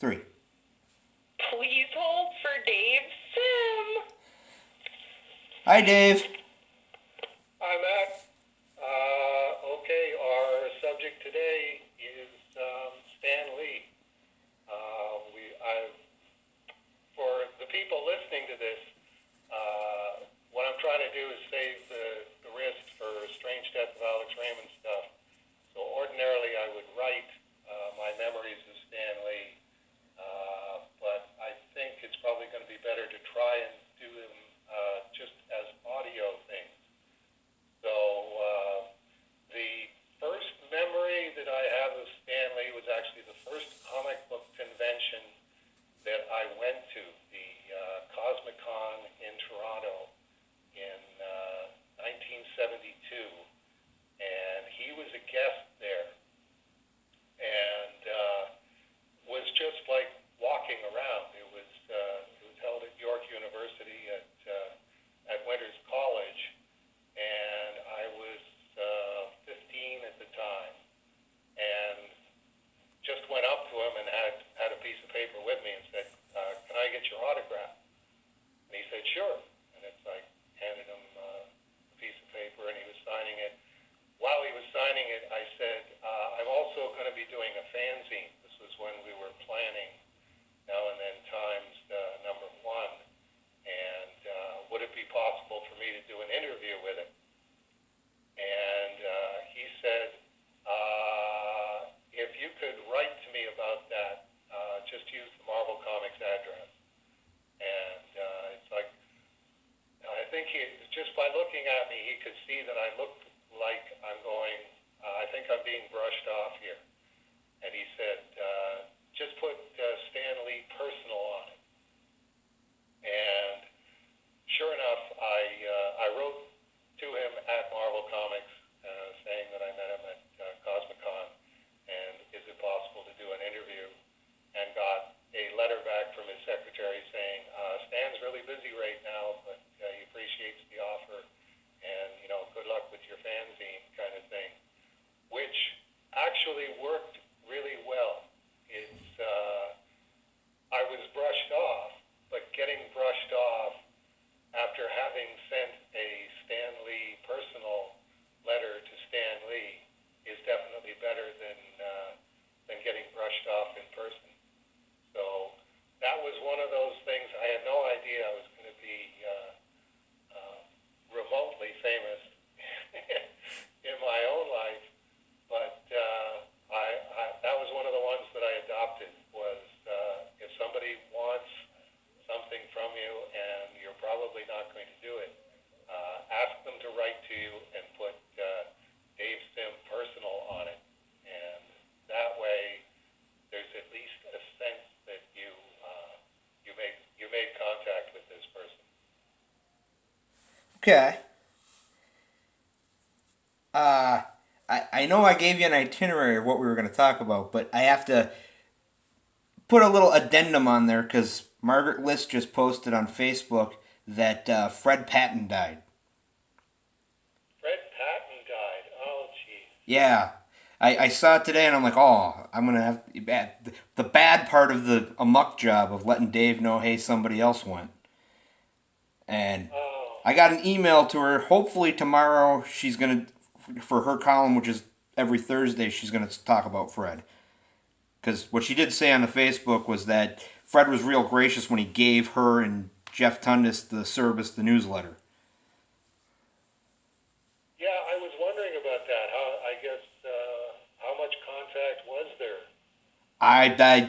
3. Please hold for Dave Sim. Hi, Dave. Hi, Matt. Okay, our subject today is Stan Lee. For the people listening to this, what I'm trying to do is save the wrist for Strange Death of Alex Raymond stuff. So ordinarily I would write my memories of Stan Lee, but I think it's probably going to be better to try and do them just as audio things. So the first memory that I have of Stan Lee was actually the first comic book convention that I went to, the Cosmic-Con in Toronto in 1972, and he was a guest there, and was just like walking around. It was held at York University at Winters College, and I was 15 at the time, and just went up to him and had a piece of paper with me and said, can I get your autograph? And he said, sure. And it's like, handed him a piece of paper, and he was signing it. While he was signing it, I said, I'm also going to be doing a fanzine. This was when we were planning Now and Then Times #1. And would it be possible for me to do an interview with him? And he said, if you could write to me about that, just use the Marvel Comics address. And it's like, I think just by looking at me, he could see that I looked like I'm going, I think I'm being brushed off here. And he said, just put Stan Lee Personal on it. And sure enough, I wrote to him at Marvel Comics saying that I met him at Cosmic-Con, and is it possible to do an interview, and got a letter back from his secretary saying, Stan's really busy right now, but he appreciates the offer, and, good luck with your fanzine kind of thing, which actually worked really well. It's, I was brushed off, but getting brushed off after having sent a Stan Lee personal letter to Stan Lee is definitely better than getting brushed off in person. So that was one of those things. I had no idea I was going to be remotely famous in my own life, but that was one of the ones that I adopted, was if somebody wants something from you and you're probably not going to do it, ask them to write to you and put Dave Sim Personal on it. And that way there's at least a sense that you made contact with this person. Okay. I know I gave you an itinerary of what we were going to talk about, but I have to put a little addendum on there because Margaret List just posted on Facebook that Fred Patton died. Fred Patton died? Oh, geez. Yeah. I saw it today and I'm like, oh, I'm going to have the bad part of the amok job of letting Dave know, hey, somebody else went. And I got an email to her. Hopefully tomorrow she's going to, for her column, which is every Thursday, she's going to talk about Fred. Because what she did say on the Facebook was that Fred was real gracious when he gave her and Jeff Tundis the Cerebus the newsletter. Yeah, I was wondering about that. How much contact was there?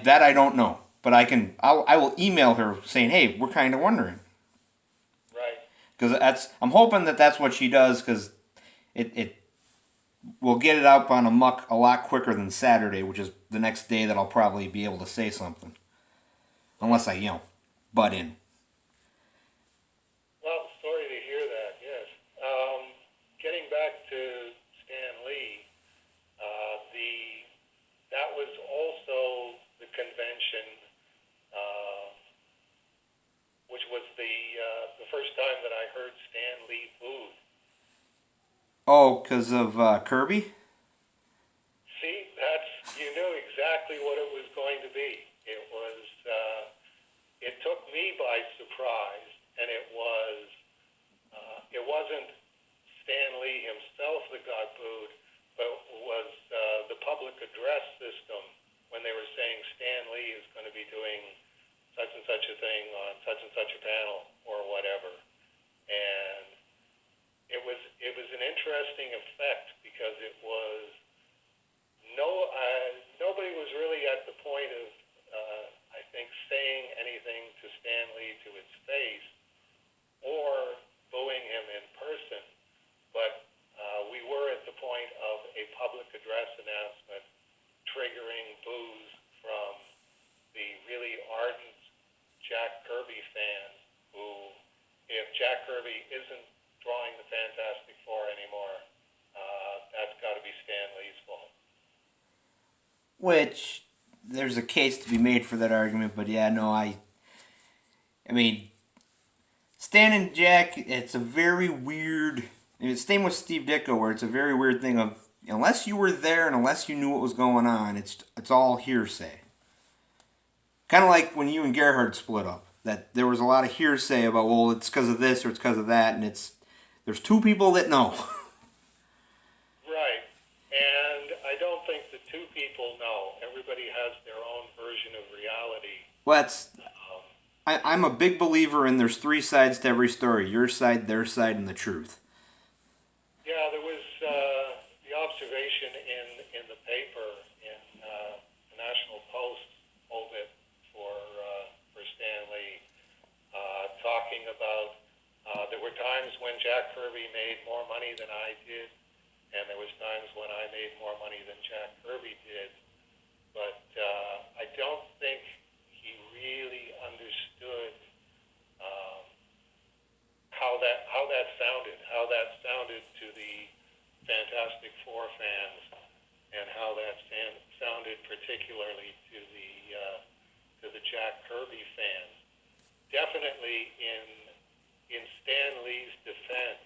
That I don't know, but I will email her saying, hey, we're kind of wondering. Right. Because I'm hoping that's what she does, because it will get it up on Amok a lot quicker than Saturday, which is the next day that I'll probably be able to say something, unless I butt in. Well, sorry to hear that. Yes. Getting back to Stan Lee, that was also the convention, which was the first time that I heard Stan Lee booed. Oh, because of Kirby? See, you knew exactly what it was going to be. It was by surprise, and it wasn't Stan Lee himself that got booed, but was the public address system when they were saying Stan Lee is going to be doing such and such a thing on such and such a panel or whatever. And it was an interesting effect because it was nobody was really at the point of I think saying anything to Stan Lee to his face or booing him in person, but we were at the point of a public address announcement triggering boos from the really ardent Jack Kirby fans who, if Jack Kirby isn't drawing the Fantastic Four anymore, that's got to be Stan Lee's fault. Which, there's a case to be made for that argument, but yeah, no, I mean, Stan and Jack, it's a very weird, it's same with Steve Ditko, where it's a very weird thing of, unless you were there and unless you knew what was going on, it's all hearsay. Kind of like when you and Gerhard split up, that there was a lot of hearsay about, well, it's because of this or it's because of that, and there's two people that know. Right, and I don't think the two people know. Everybody has their own version of reality. Well, I'm a big believer in there's three sides to every story. Your side, their side, and the truth. Yeah, there was the observation in the paper, in the National Post, obit for Stan Lee, talking about there were times when Jack Kirby made more money than I did, and there was times when I made more money than Jack Kirby did. But I don't think he really understood how that sounded to the Fantastic Four fans, and how that sounded particularly to the Jack Kirby fans. Definitely in Stan Lee's defense,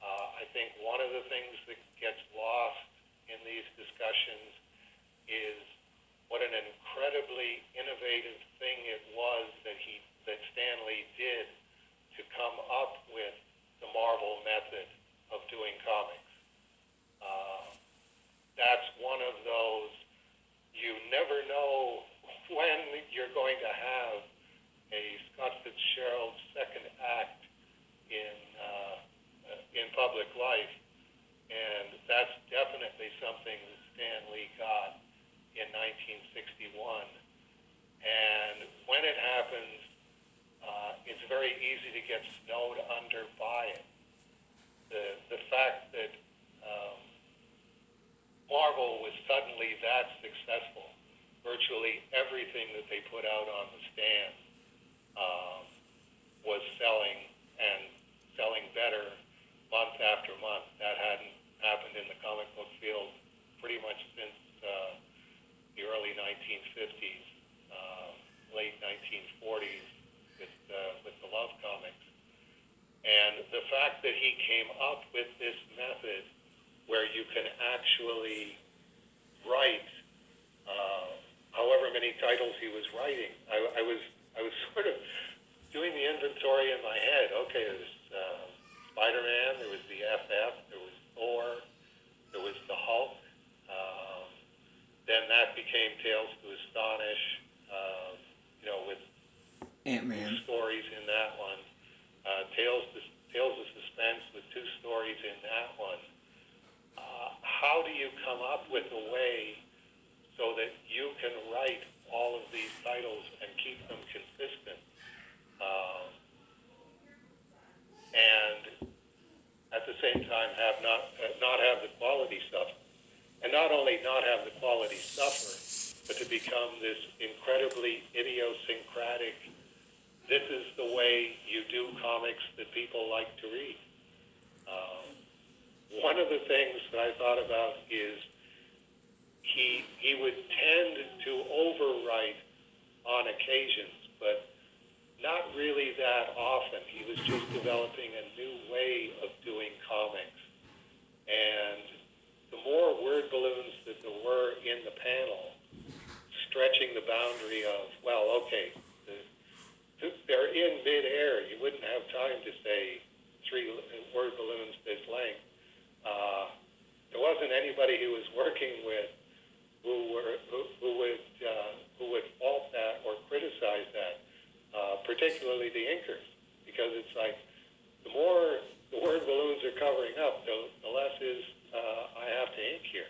I think one of the things that gets lost in these discussions is what an incredibly innovative thing it was that Stan Lee did to come up with the Marvel method of doing comics. That's one of those, you never know when you're going to have a Scott Fitzgerald second act in public life, and that's definitely something that Stan Lee got in 1961. And when it happens, it's very easy to get snowed under by it. The fact that Marvel was suddenly that successful, virtually everything that they put out on the stand was selling, and selling better month after month. That hadn't happened in the comic book field pretty much since the early 1950s, late 1940s with the Love comics. And the fact that he came up with this method where you can actually write however many titles he was writing. I was sort of doing the inventory in my head. Okay, there's Spider-Man, there was the FF, there was Thor, there was the Hulk. Then that became Tales to Astonish, with Ant-Man. 2 stories in that one. Tales of Suspense with 2 stories in that one. How do you come up with a way so that you can write all of these titles and keep them consistent? And at the same time not have the quality suffer. And not only not have the quality suffer, but to become this incredibly idiosyncratic, this is the way you do comics that people like to read. One of the things that I thought about is he would tend to overwrite on occasions, but not really that often. He was just developing a new way of doing comics. And the more word balloons that there were in the panel, stretching the boundary of, well, okay, there they're in midair. You wouldn't have time to say 3 word balloons this length. There wasn't anybody he was working with who would fault that or criticize that, particularly the inkers, because it's like the more the word balloons are covering up, the less is I have to ink here.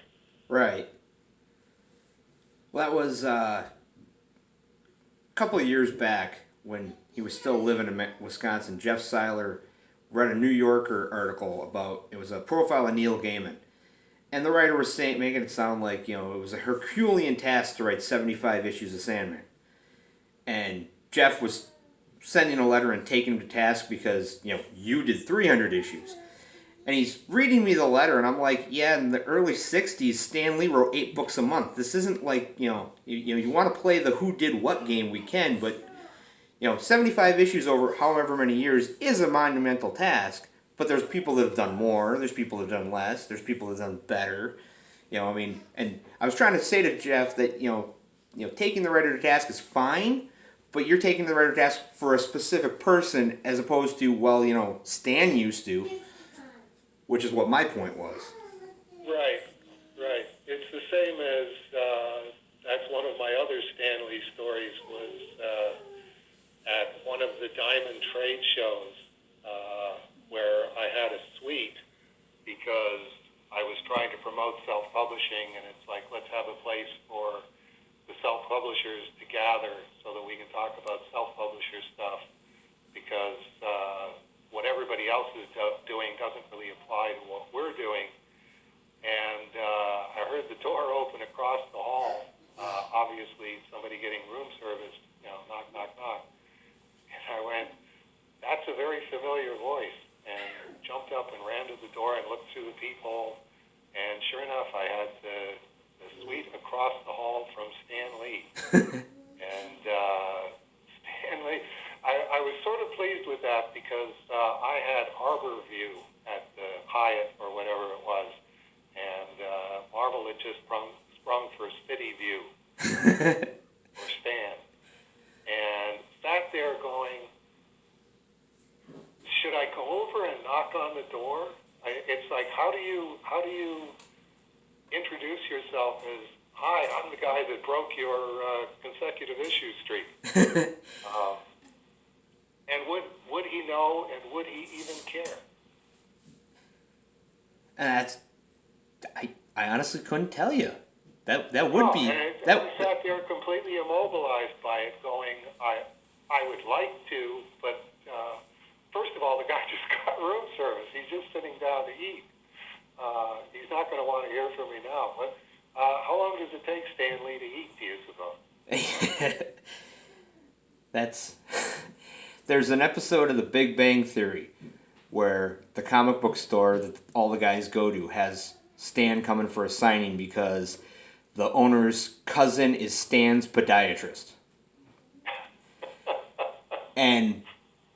Right. Well, that was a couple of years back when he was still living in Wisconsin. Jeff Seiler read a New Yorker article about, it was a profile of Neil Gaiman. And the writer was making it sound like, it was a Herculean task to write 75 issues of Sandman. And Jeff was sending a letter and taking him to task because, you did 300 issues. And he's reading me the letter, and I'm like, yeah, in the early 60s, Stan Lee wrote 8 books a month. This isn't like, you want to play the who did what game, we can, but, 75 issues over however many years is a monumental task. But there's people that have done more, there's people that have done less, there's people that have done better. And I was trying to say to Jeff that, taking the writer to task is fine, but you're taking the writer to task for a specific person as opposed to, Stan used to, which is what my point was. Right. It's the same as, that's one of my other Stan Lee stories was at one of the Diamond trade shows, where I had a suite because I was trying to promote self-publishing, and it's like, let's have a place for the self-publishers to gather so that we can talk about self-publisher stuff, because what everybody else is doing doesn't really apply to what we're doing. And I heard the door open across the hall, obviously somebody getting room service, knock, knock, knock. And I went, that's a very familiar voice, and jumped up and ran to the door and looked through the peephole, and sure enough, I had the suite across the hall from Stan Lee. And Stan Lee, I was sort of pleased with that because I had Harbor View at the Hyatt or whatever it was, and Marvel had just sprung for City View or Stan, and sat there going, should I go over and knock on the door? It's like, how do you introduce yourself as, hi, I'm the guy that broke your consecutive issue streak? And would he know, and would he even care? And I honestly couldn't tell you. That would be... And I sat there completely immobilized by it, going, I would like to, but first of all, the guy just got room service. He's just sitting down to eat. He's not going to want to hear from me now. But how long does it take Stan Lee to eat, do you suppose? There's an episode of The Big Bang Theory where the comic book store that all the guys go to has Stan coming for a signing because the owner's cousin is Stan's podiatrist. And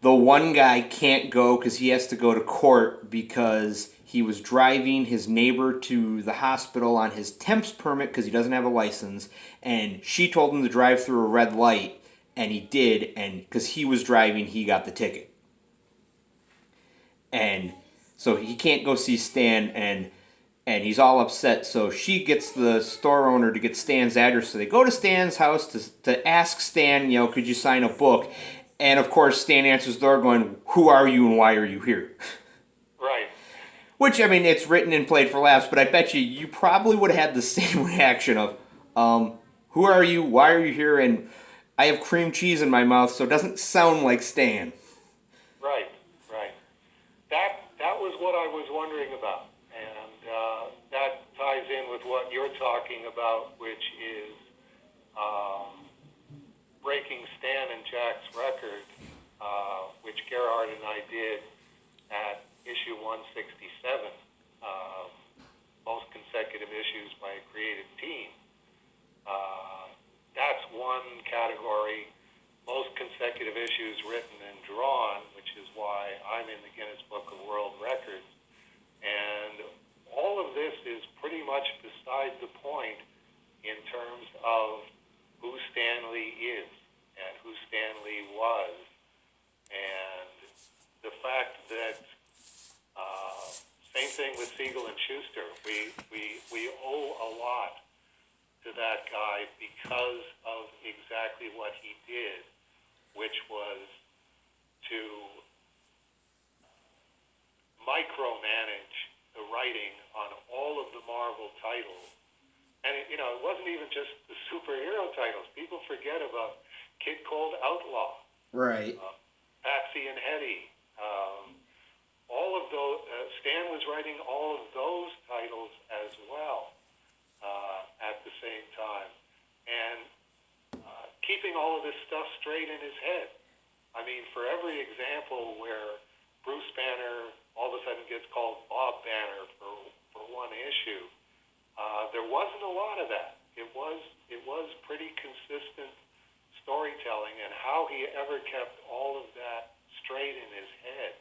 the one guy can't go because he has to go to court because he was driving his neighbor to the hospital on his temps permit because he doesn't have a license, and she told him to drive through a red light, and he did, and because he was driving, he got the ticket. And so he can't go see Stan, and he's all upset, so she gets the store owner to get Stan's address, so they go to Stan's house to ask Stan, could you sign a book? And, of course, Stan answers the door going, who are you and why are you here? Right. Which, it's written and played for laughs, but I bet you probably would have had the same reaction of, who are you, why are you here, and I have cream cheese in my mouth, so it doesn't sound like Stan. Right. That was what I was wondering about, and that ties in with what you're talking about, which is breaking Stan and Jack's record, which Gerhard and I did at issue 167, most consecutive issues by a creative team. That's one category, most consecutive issues written and drawn, which is why I'm in the Guinness Book of World Records. And all of this is pretty much beside the point in terms of who Stan Lee is and who Stan Lee was And the fact that, same thing with Siegel and Schuster, we owe a lot to that guy because of exactly what he did, which was to micromanage the writing on all of the Marvel titles. And it wasn't even just the superhero titles. People forget about Kid Cold Outlaw, Right. Patsy and Hetty. All of those, Stan was writing all of those titles as well at the same time. And keeping all of this stuff straight in his head. I mean, for every example where Bruce Banner all of a sudden gets called Bob Banner for one issue, there wasn't a lot of that. It was pretty consistent storytelling, and how he ever kept all of that straight in his head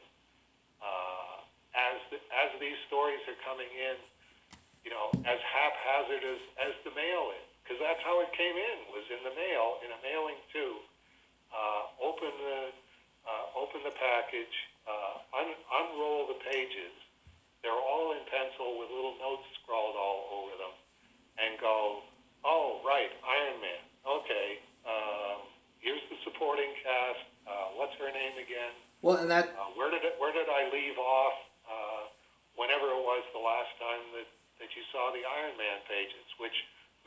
as these stories are coming in, as haphazard as the mail is, because that's how it came in, was in the mail, in a mailing too. Open the package, unroll the pages. They're all in pencil with little notes scrawled all over them, and go, oh, right, Iron Man. Okay, here's the supporting cast. What's her name again? Well, and that Where did I leave off? Whenever it was the last time that you saw the Iron Man pages, which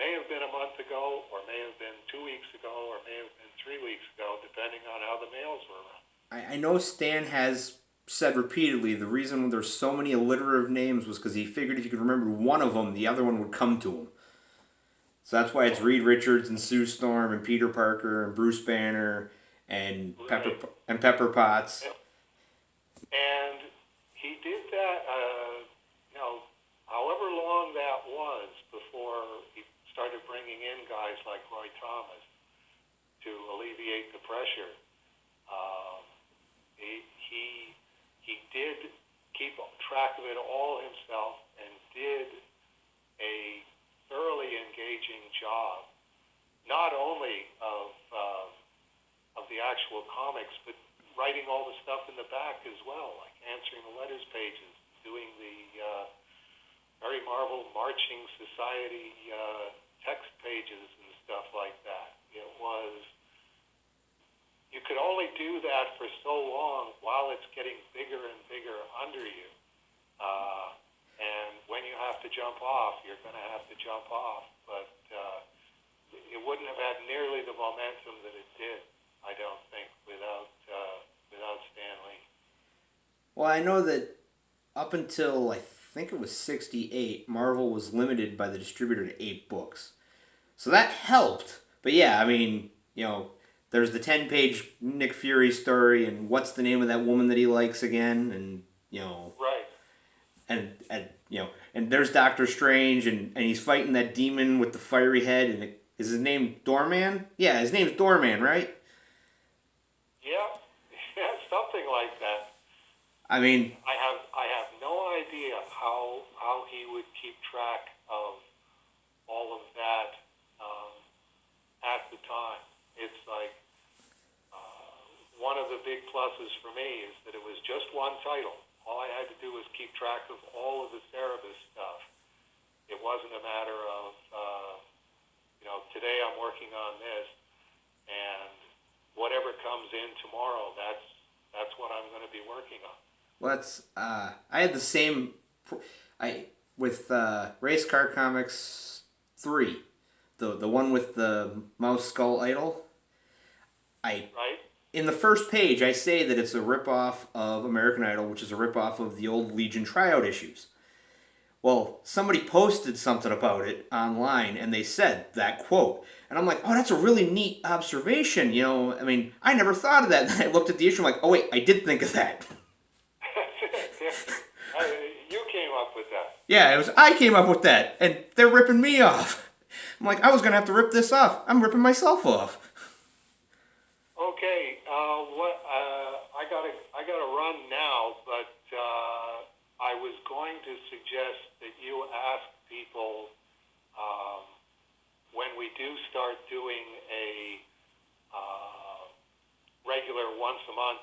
may have been a month ago, or may have been 2 weeks ago, or may have been 3 weeks ago, depending on how the mails were run. I know Stan has said repeatedly the reason there's so many alliterative names was because he figured if you could remember one of them, the other one would come to him. So that's why it's Reed Richards and Sue Storm and Peter Parker and Bruce Banner and Pepper Potts. And he did that, however long that was before he started bringing in guys like Roy Thomas to alleviate the pressure. He did keep track of it all himself and did a thoroughly engaging job, not only of the actual comics, but writing all the stuff in the back as well, like answering the letters pages, doing the Merry Marvel Marching Society text pages and stuff like that. It was, you could only do that for so long while it's getting bigger and bigger under you. And when you have to jump off, you're going to have to jump off. But it wouldn't have had nearly the momentum that it did, I don't think, without Stan Lee. Well, I know that up until I think it was 68, Marvel was limited by the distributor to 8 books. So that helped. But yeah, I mean, there's the 10-page Nick Fury story and what's the name of that woman that he likes again, and Right. And there's Doctor Strange and he's fighting that demon with the fiery head, and is his name Doorman? Yeah, his name's Doorman, right? Yeah, something like that. I mean, I have no idea how he would keep track of all of that at the time. It's like one of the big pluses for me is that it was just one title. All I had to do was keep track of all of the Cerebus stuff. It wasn't a matter of today I'm working on this, and whatever comes in tomorrow, that's what I'm going to be working on. Well, I had the same. With Race Car Comics 3, the one with the mouse skull idol. Right? In the first page, I say that it's a ripoff of American Idol, which is a ripoff of the old Legion tryout issues. Well, somebody posted something about it online, and they said that quote. And I'm like, oh, that's a really neat observation. I mean, I never thought of that. And then I looked at the issue, I'm like, oh, wait, I did think of that. You came up with that. Yeah, I came up with that, and they're ripping me off. I'm like, I was going to have to rip this off. I'm ripping myself off. Okay, I gotta run now, but I was going to suggest that you ask people when we do start doing a regular once a month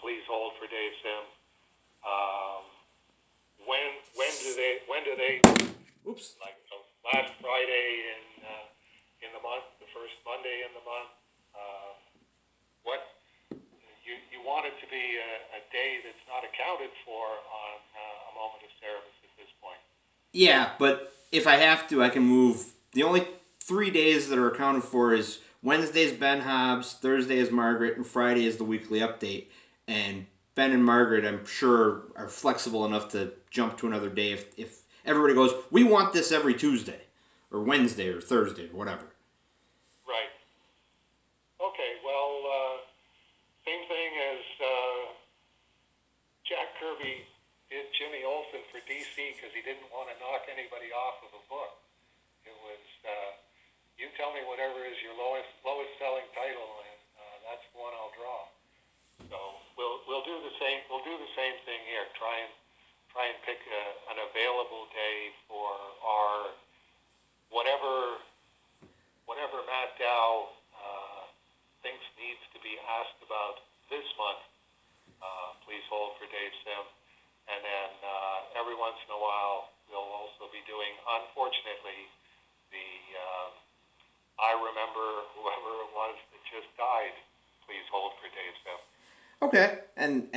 please hold for Dave Sim. When do they? Oops. Like last Friday in the month, the first Monday in the month. What you want it to be a day that's not accounted for on A Moment of Cerebus at this point. Yeah, but if I have to, I can move. The only 3 days that are accounted for is Wednesday's Ben Hobbs, Thursday is Margaret, and Friday is the weekly update. And Ben and Margaret, I'm sure, are flexible enough to jump to another day if everybody goes, we want this every Tuesday, or Wednesday, or Thursday, or whatever. Right. Okay, well, same thing as Jack Kirby did Jimmy Olsen for DC because he didn't want to knock anybody off of a book. It was, you tell me whatever is your lowest selling title, and that's the one I'll draw. So we'll do the same. We'll do the same thing here. Try and pick an available day for our whatever Matt Dow thinks needs to be asked about this month. Please hold for Dave Sim, and then every once in a while we'll also be doing, unfortunately, the I remember whoever it was that just died. Please hold for Dave Sim. Okay, and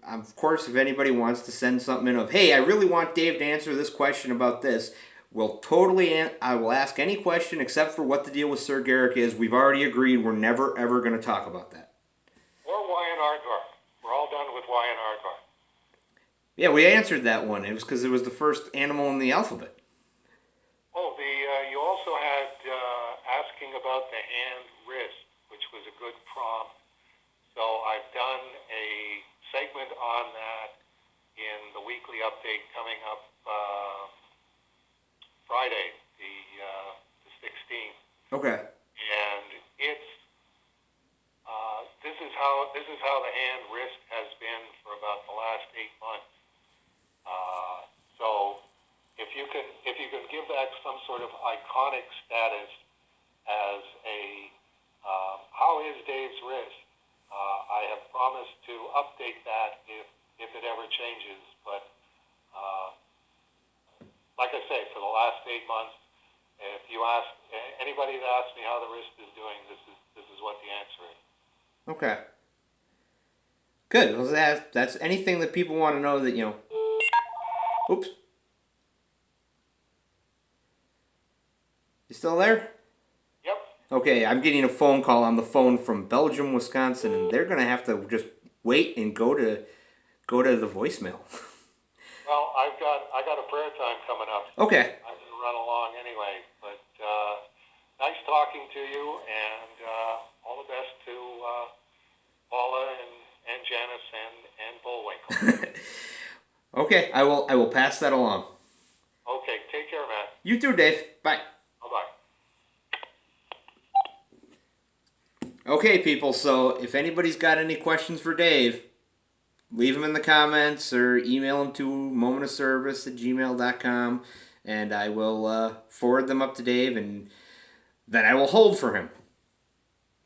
of course, if anybody wants to send something in of, hey, I really want Dave to answer this question about this, I will ask any question except for what the deal with Sir Garrick is. We've already agreed we're never, ever going to talk about that. Or Aardvark. We're all done with Aardvark. Yeah, we answered that one. It was because it was the first animal in the alphabet. Oh, you also had asking about the hand wrist, which was a good prompt. So I've done a segment on that in the weekly update coming up Friday, the 16th. Okay. And it's this is how the hand wrist has been for about the last 8 months. So if you can give that some sort of iconic status as a how is Dave's wrist? I have promised to update that if it ever changes. But like I say, for the last 8 months, if you ask anybody that asks me how the wrist is doing, this is what the answer is. Okay. Good. Well, that's anything that people want to know that, Oops. You still there? Yep. Okay, I'm getting a phone call on the phone from Belgium, Wisconsin, and they're going to have to just wait and go to the voicemail. Well, I got a prayer time coming up. Okay. I'm going to run along anyway, but nice talking to you, and all the best to Paula and Janice and Bullwinkle. Okay, I will pass that along. Okay, take care, Matt. You too, Dave. Bye. Bye-bye. Okay, people, so if anybody's got any questions for Dave, leave them in the comments or email them to momentofcerebus@gmail.com, and I will forward them up to Dave, and then I will hold for him.